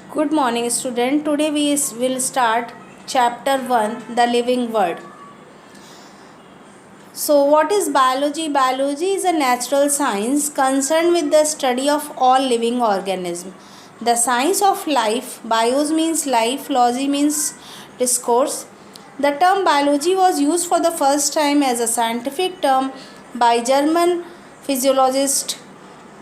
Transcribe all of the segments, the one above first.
Good morning, student. Today we will start chapter 1, The Living World. So, what is biology? Biology is a natural science concerned with the study of all living organisms. The science of life, bios means life, logy means discourse. The term biology was used for the first time as a scientific term by German physiologist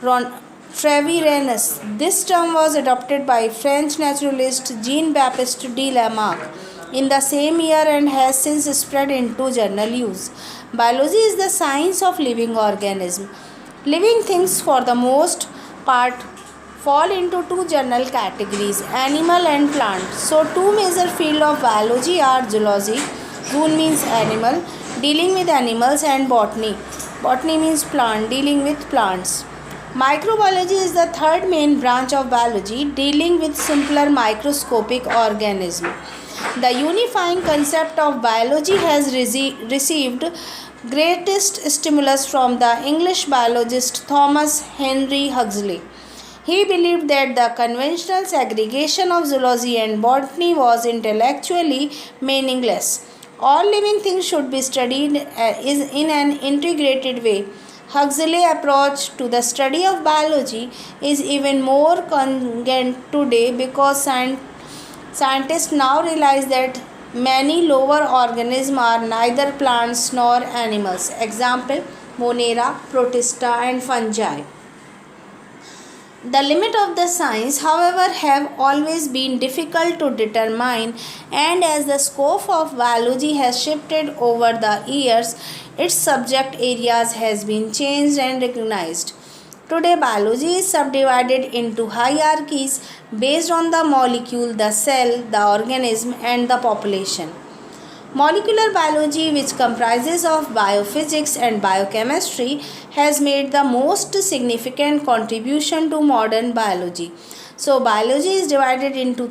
Ron Treviranus. This term was adopted by French naturalist Jean-Baptiste de Lamarck in the same year and has since spread into general use. Biology is the science of living organisms. Living things for the most part fall into two general categories, animal and plant. So two major fields of biology are zoology, zoon means animal, dealing with animals, and botany. Botany means plant, dealing with plants. Microbiology is the third main branch of biology, dealing with simpler microscopic organisms. The unifying concept of biology has received greatest stimulus from the English biologist Thomas Henry Huxley. He believed that the conventional segregation of zoology and botany was intellectually meaningless. All living things should be studied in an integrated way. Huxley's approach to the study of biology is even more cogent today because scientists now realize that many lower organisms are neither plants nor animals. Example: Monera, Protista, and fungi. The limit of the science, however, have always been difficult to determine, and as the scope of biology has shifted over the years, its subject areas has been changed and recognized. Today, biology is subdivided into hierarchies based on the molecule, the cell, the organism, and the population. Molecular biology, which comprises of biophysics and biochemistry, has made the most significant contribution to modern biology. So, biology is divided into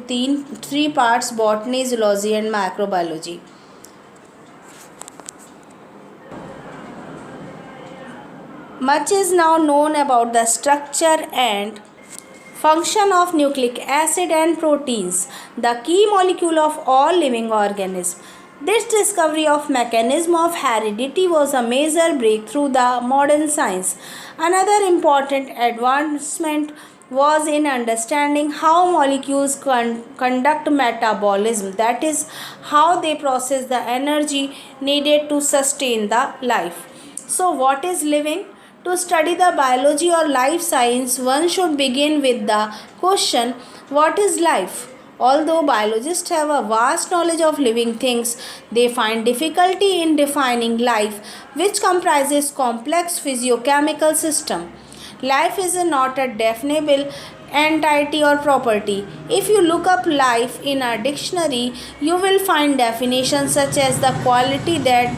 three parts: botany, zoology, and microbiology. Much is now known about the structure and function of nucleic acid and proteins, the key molecule of all living organisms. This discovery of mechanism of heredity was a major breakthrough the modern science. Another important advancement was in understanding how molecules conduct metabolism, that is, how they process the energy needed to sustain the life. So, what is living? To study the biology or life science, one should begin with the question, what is life? Although biologists have a vast knowledge of living things, they find difficulty in defining life, which comprises complex physiochemical system. Life is not a definable entity or property. If you look up life in a dictionary, you will find definitions such as the quality that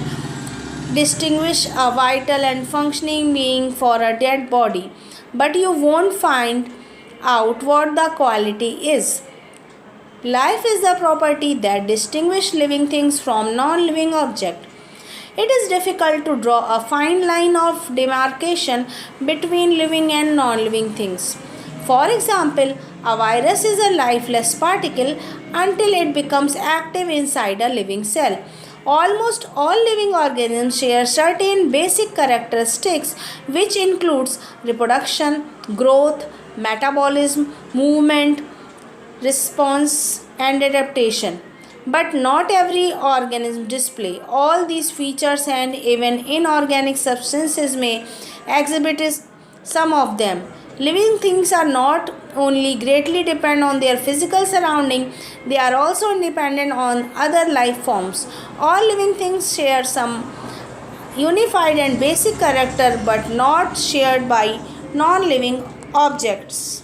distinguish a vital and functioning being for a dead body, but you won't find out what the quality is. Life is the property that distinguishes living things from non-living objects. It is difficult to draw a fine line of demarcation between living and non-living things. For example, a virus is a lifeless particle until it becomes active inside a living cell. Almost all living organisms share certain basic characteristics which includes reproduction, growth, metabolism, movement, response, and adaptation. But not every organism display all these features, and even inorganic substances may exhibit some of them. Living things are not only greatly dependent on their physical surrounding, they are also independent on other life forms. All living things share some unified and basic character but not shared by non-living objects.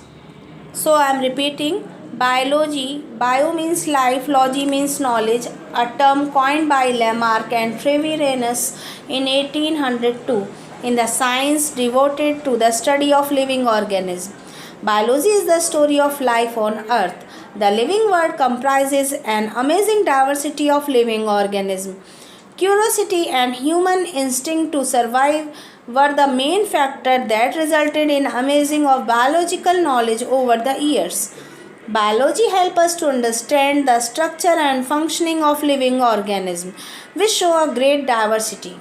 So I am repeating: biology, bio means life, logy means knowledge, a term coined by Lamarck and Treviranus in 1802 in the science devoted to the study of living organisms. Biology is the story of life on earth. The living world comprises an amazing diversity of living organisms. Curiosity and human instinct to survive were the main factor that resulted in amazing of biological knowledge over the years. Biology helps us to understand the structure and functioning of living organisms, which show a great diversity.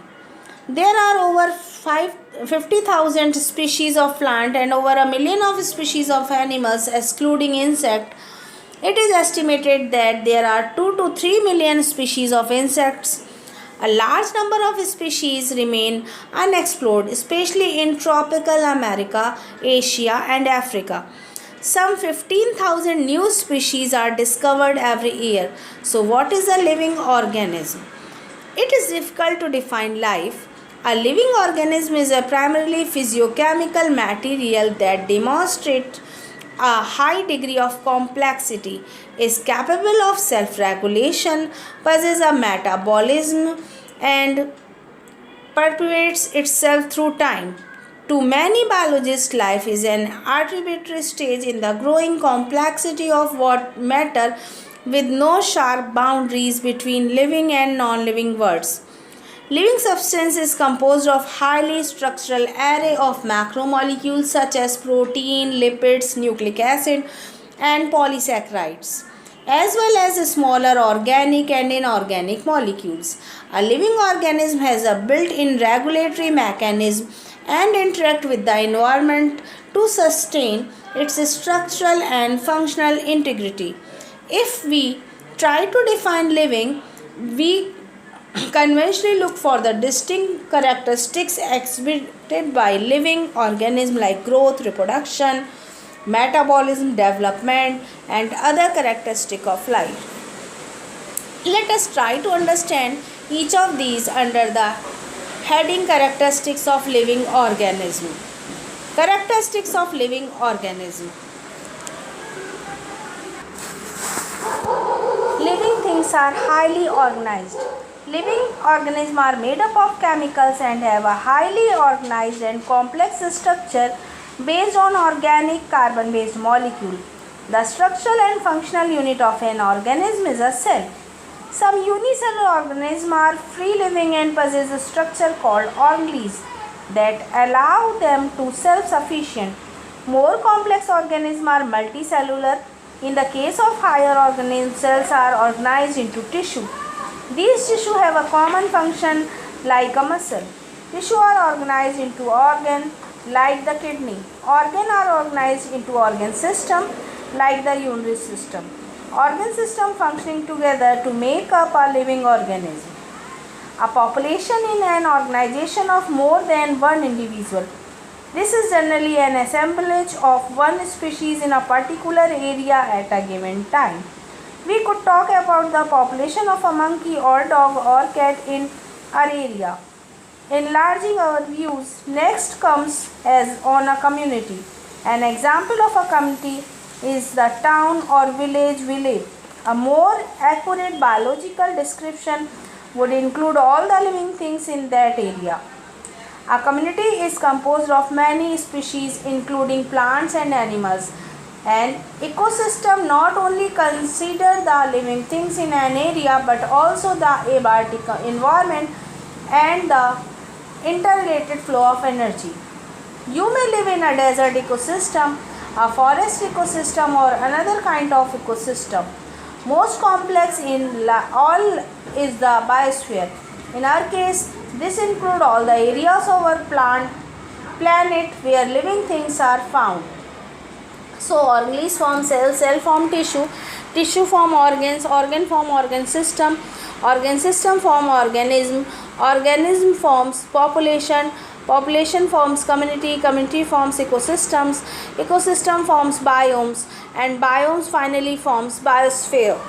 There are over 50,000 species of plant and over a million of species of animals excluding insect. It is estimated that there are 2 to 3 million species of insects. A large number of species remain unexplored, especially in tropical America, Asia, and Africa. Some 15,000 new species are discovered every year. So, what is a living organism? It is difficult to define life. A living organism is a primarily physiochemical material that demonstrates a high degree of complexity, is capable of self-regulation, possesses a metabolism, and perpetuates itself through time. To many biologists, life is an arbitrary stage in the growing complexity of what matter with no sharp boundaries between living and non-living worlds. Living substance is composed of highly structural array of macromolecules such as protein, lipids, nucleic acid, and polysaccharides, as well as smaller organic and inorganic molecules. A living organism has a built-in regulatory mechanism and interact with the environment to sustain its structural and functional integrity. If we try to define living, we conventionally look for the distinct characteristics exhibited by living organisms like growth, reproduction, metabolism, development, and other characteristics of life. Let us try to understand each of these under the heading characteristics of living organism. Characteristics of living organism. Living things are highly organized. Living organisms are made up of chemicals and have a highly organized and complex structure based on organic carbon-based molecule. The structural and functional unit of an organism is a cell. Some unicellular organisms are free-living and possess a structure called organelles that allow them to self-sufficient. More complex organisms are multicellular. In the case of higher organisms, cells are organized into tissue. These tissues have a common function like a muscle. Tissue are organized into organ like the kidney. Organ are organized into organ system like the urinary system. Organ system functioning together to make up a living organism. A population in an organization of more than one individual. This is generally an assemblage of one species in a particular area at a given time. We could talk about the population of a monkey or dog or cat in our area. Enlarging our views, next comes as on a community. An example of a community is the town or village. A more accurate biological description would include all the living things in that area. A community is composed of many species including plants and animals. An ecosystem not only considers the living things in an area but also the abiotic environment and the interrelated flow of energy. You may live in a desert ecosystem, a forest ecosystem, or another kind of ecosystem. Most complex in all is the biosphere. In our case, this includes all the areas of our planet where living things are found. So, organelles form cells, cell form tissue, tissue form organs, organ form organ system form organism, organism forms population, population forms community, community forms ecosystems, ecosystem forms biomes, and biomes finally forms biosphere.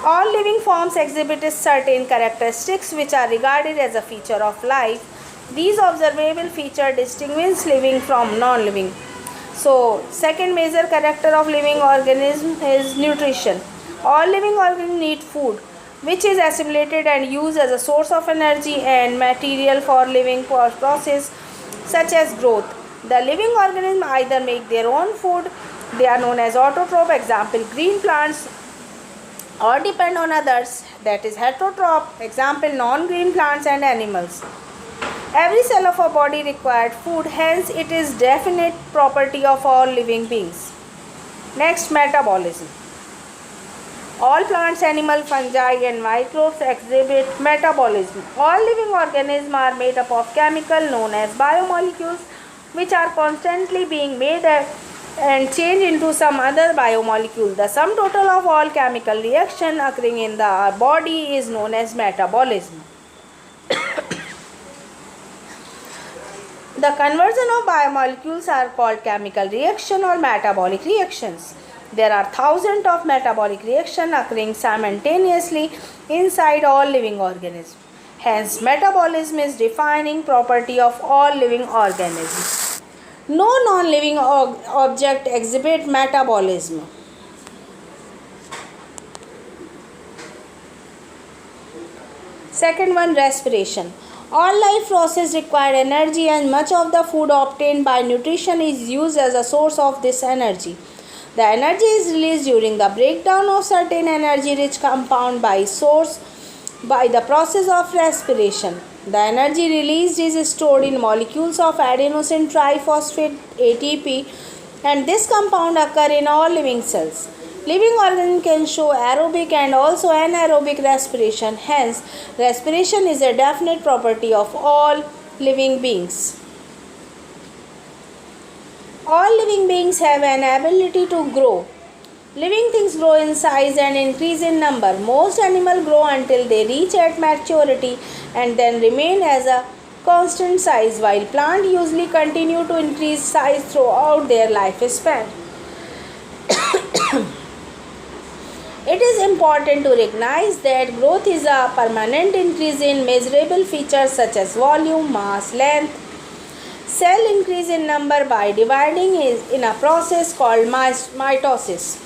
All living forms exhibit certain characteristics which are regarded as a feature of life. These observable features distinguish living from non-living. So, second major character of living organism is nutrition. All living organisms need food, which is assimilated and used as a source of energy and material for living process such as growth. The living organisms either make their own food, they are known as autotroph, example green plants, or depend on others, that is heterotroph, example non-green plants and animals. Every cell of our body required food, hence it is definite property of all living beings. Next, metabolism. All plants, animal, fungi and microbes exhibit metabolism. All living organisms are made up of chemicals known as biomolecules, which are constantly being made and changed into some other biomolecule. The sum total of all chemical reaction occurring in the body is known as metabolism. The conversion of biomolecules are called chemical reaction or metabolic reactions. There are thousands of metabolic reactions occurring simultaneously inside all living organisms. Hence, metabolism is defining property of all living organisms. No non-living object exhibit metabolism. Second one, respiration. All life processes require energy and much of the food obtained by nutrition is used as a source of this energy. The energy is released during the breakdown of certain energy-rich compound by the process of respiration. The energy released is stored in molecules of adenosine triphosphate ATP, and this compound occur in all living cells. Living organisms can show aerobic and also anaerobic respiration. Hence, respiration is a definite property of all living beings. All living beings have an ability to grow. Living things grow in size and increase in number. Most animals grow until they reach at maturity and then remain as a constant size, while plants usually continue to increase size throughout their lifespan. It is important to recognize that growth is a permanent increase in measurable features such as volume, mass, length. Cell increase in number by dividing is in a process called mitosis.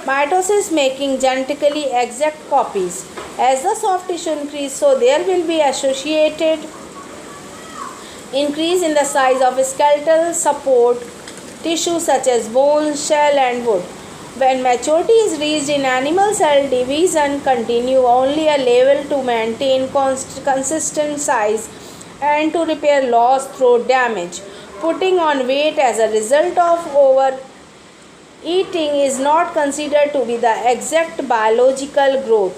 Mitosis making genetically exact copies. As the soft tissue increase, so there will be associated increase in the size of skeletal support tissue such as bones, shell and wood. When maturity is reached in animal cell, division continue only a level to maintain consistent size and to repair loss through damage. Putting on weight as a result of overeating is not considered to be the exact biological growth.